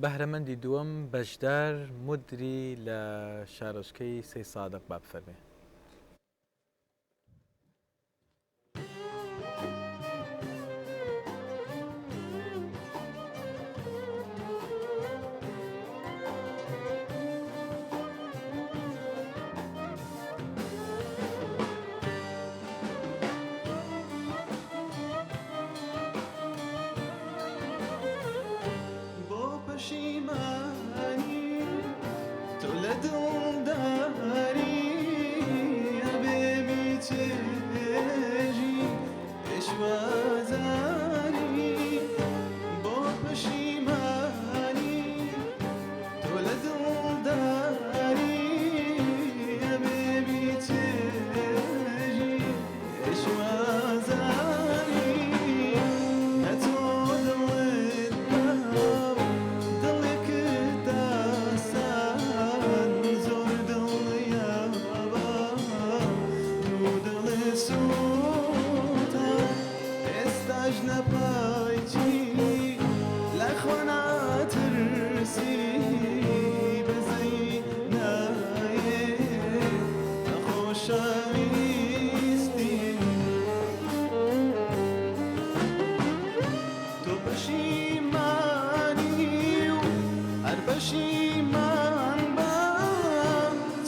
بەهرەمەندی دووەم بەشدار مدری لە شارۆچکەی سەی سادق با بفەرمێ. پشیمانی تو لدم داری حبیبی تجی اشوازانی با پشیمانی تو لدم داری حبیبی تجی اشوازانی نپایچی لخوانات رسی بزی نایه نخوشایستی تو پشیمانی و هر پشیمان با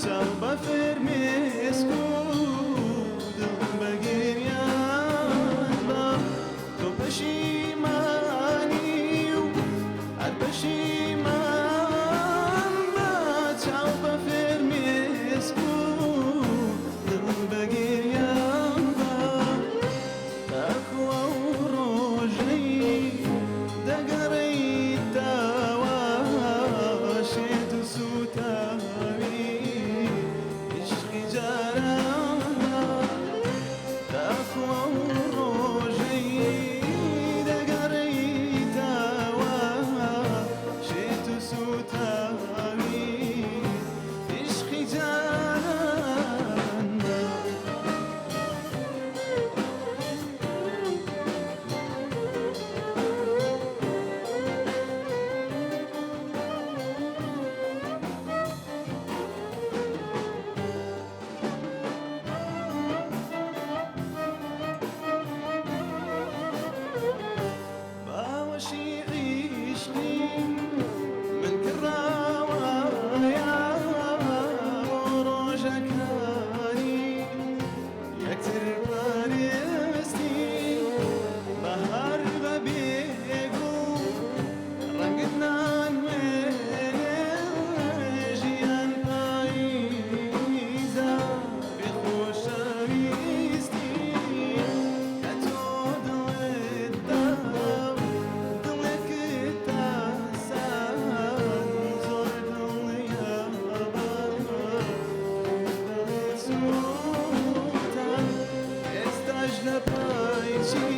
چاو بفرمیز کودم بگیریان با تو پشیمانی و هر پشیمان با چاو بفرمیز کودم بگیریان با تخوا و روژی دگری تاواشی تو سوتاوی عشقی جاران تخوا و روژی دگری تاواشی تو سوتاوی عشقی جاران باوشي عشقي من كراوايا وروجك هاني يكتر بارستي بهار ببيقو رنقتنا جيان بايزا بخوشاويستي كتود الدار ضلك تاسان زور دنيا بابا سوتا استجنا بايشي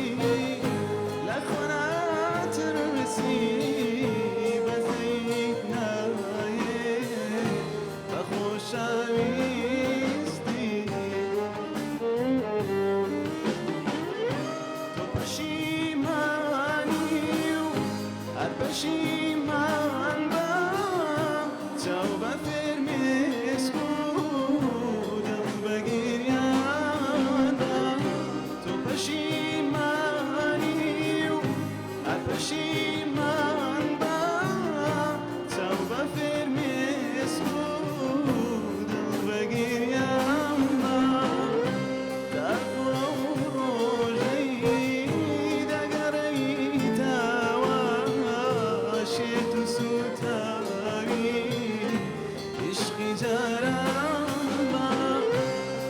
لخونات رسي بزينا بخوشاويستي تو پشیمانی و هر پشیمان با چاو بفرمیز کودم بگیریان با تو پشیمانی و هر پشیمان با چاو بفرمیز کودم بگیریان با تقوى وروجي دقري تواشيت سوتاوي عشقي جرامة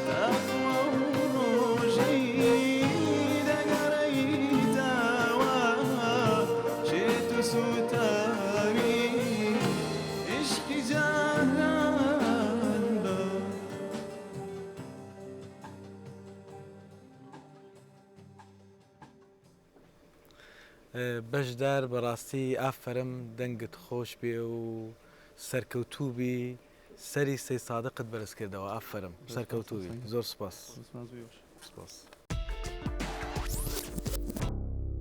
تقوى وروجي دقري تواشيت سوتاوي عشقي جرامة بەشدار بەڕاستی ئافرم دەنگت خۆش بێ و سەرکەوتوبی سەری سەی سادقت بەرز کردەوە ئافرم سەرکەوتوبی زۆر سپاس. سپاس بێ. سپاس.